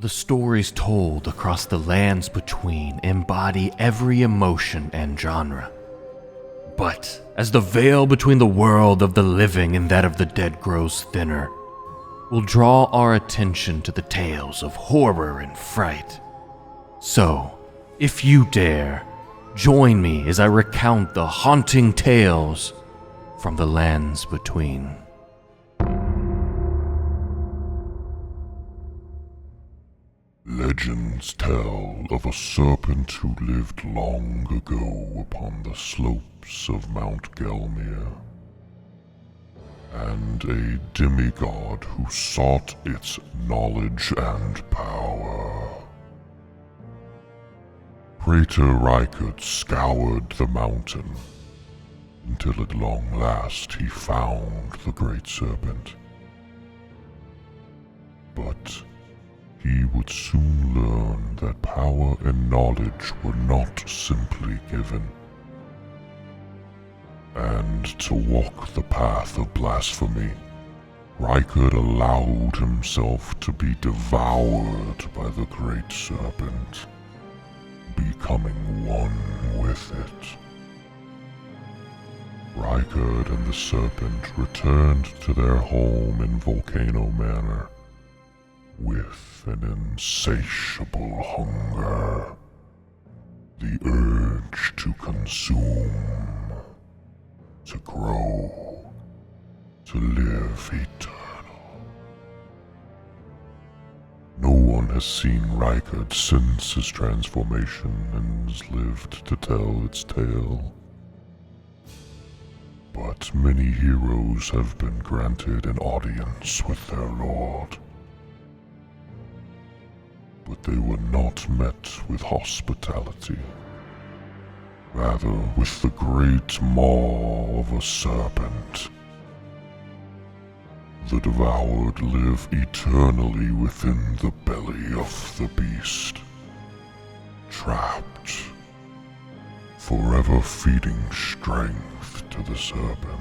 The stories told across the lands between embody every emotion and genre. But as the veil between the world of the living and that of the dead grows thinner, we'll draw our attention to the tales of horror and fright. So, if you dare, join me as I recount the haunting tales from the lands between. Legends tell of a serpent who lived long ago upon the slopes of Mount Gelmir, and a demigod who sought its knowledge and power. Praetor Rykard scoured the mountain until at long last he found the great serpent. But he would soon learn that power and knowledge were not simply given, and to walk the path of blasphemy, Rykard allowed himself to be devoured by the great serpent, becoming one with it. Rykard and the serpent returned to their home in Volcano Manor with an insatiable hunger, the urge to consume, to grow, to live eternal. No one has seen Rykard since his transformation and has lived to tell its tale. But many heroes have been granted an audience with their lord. But they were not met with hospitality, rather with the great maw of a serpent. The devoured live eternally within the belly of the beast, trapped, forever feeding strength to the serpent.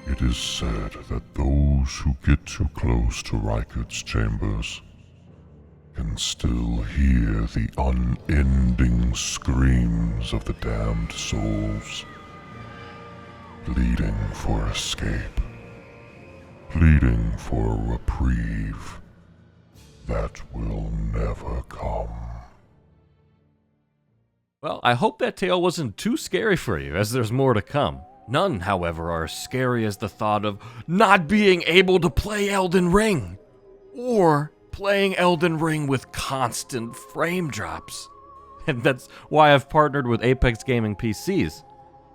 It is said that those who get too close to Rykard's chambers can still hear the unending screams of the damned souls, pleading for escape, pleading for a reprieve that will never come. Well, I hope that tale wasn't too scary for you, as there's more to come. None, however, are as scary as the thought of not being able to play Elden Ring, or playing Elden Ring with constant frame drops. And that's why I've partnered with Apex Gaming PCs.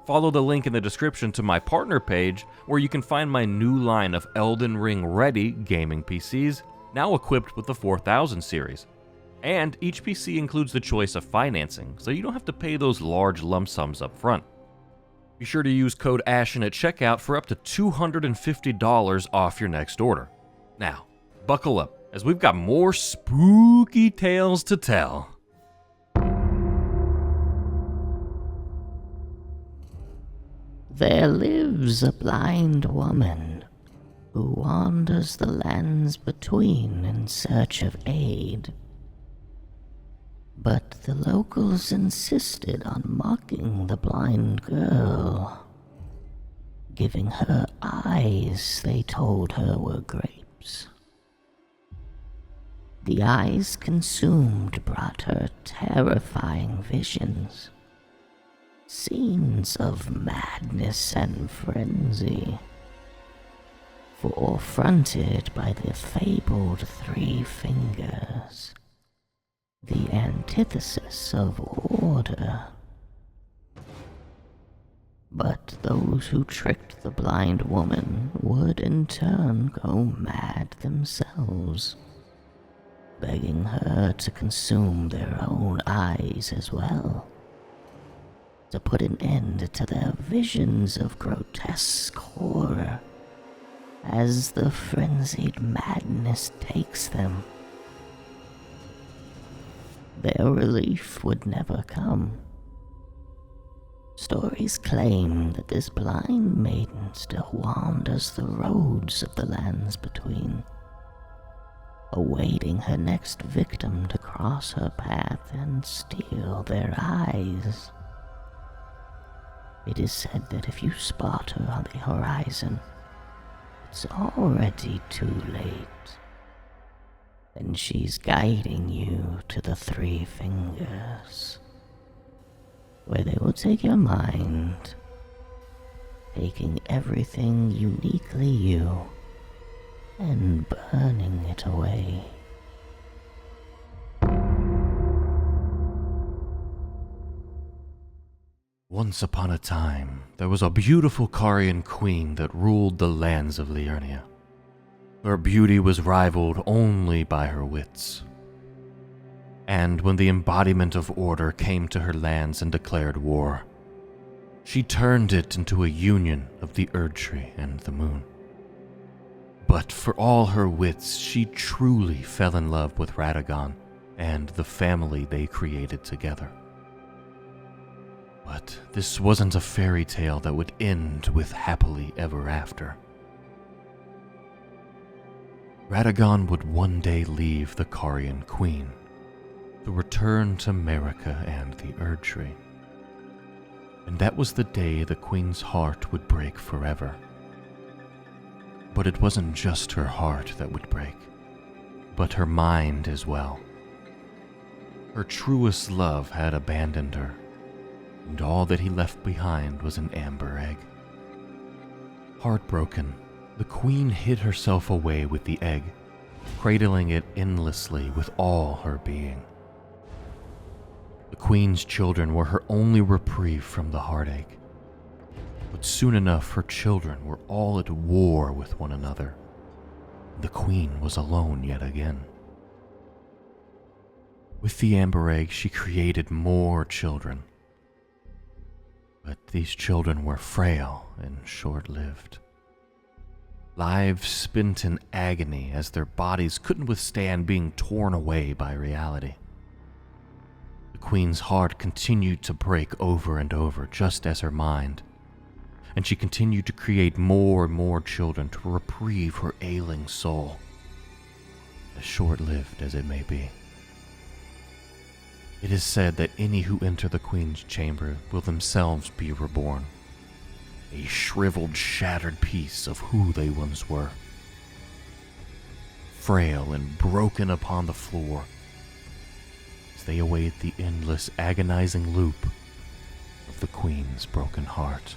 Follow the link in the description to my partner page, where you can find my new line of Elden Ring ready gaming PCs, now equipped with the 4000 series. And each PC includes the choice of financing, so you don't have to pay those large lump sums up front. Be sure to use code ASHEN at checkout for up to $250 off your next order. Now, buckle up, as we've got more spooky tales to tell. There lives a blind woman who wanders the lands between in search of aid. But the locals insisted on mocking the blind girl, giving her eyes they told her were grapes. The eyes consumed brought her terrifying visions, scenes of madness and frenzy, forefronted by the fabled three fingers, the antithesis of order. But those who tricked the blind woman would in turn go mad themselves, begging her to consume their own eyes as well, to put an end to their visions of grotesque horror as the frenzied madness takes them. Their relief would never come. Stories claim that this blind maiden still wanders the roads of the lands between, awaiting her next victim to cross her path and steal their eyes. It is said that if you spot her on the horizon, it's already too late. Then she's guiding you to the Three Fingers, where they will take your mind, taking everything uniquely you and burning it away. Once upon a time, there was a beautiful Carian queen that ruled the lands of Liurnia. Her beauty was rivaled only by her wits. And when the embodiment of order came to her lands and declared war, she turned it into a union of the Erdtree and the moon. But for all her wits, she truly fell in love with Radagon and the family they created together. But this wasn't a fairy tale that would end with happily ever after. Radagon would one day leave the Carian Queen to return to Marika and the Erdtree. And that was the day the Queen's heart would break forever. But it wasn't just her heart that would break, but her mind as well. Her truest love had abandoned her, and all that he left behind was an amber egg. Heartbroken, the Queen hid herself away with the egg, cradling it endlessly with all her being. The Queen's children were her only reprieve from the heartache. But soon enough, her children were all at war with one another. The Queen was alone yet again. With the amber egg, she created more children. But these children were frail and short-lived. Lives spent in agony as their bodies couldn't withstand being torn away by reality. The Queen's heart continued to break over and over, just as her mind, and she continued to create more and more children to reprieve her ailing soul, as short-lived as it may be. It is said that any who enter the Queen's chamber will themselves be reborn, a shriveled, shattered piece of who they once were, frail and broken upon the floor, as they await the endless, agonizing loop of the Queen's broken heart.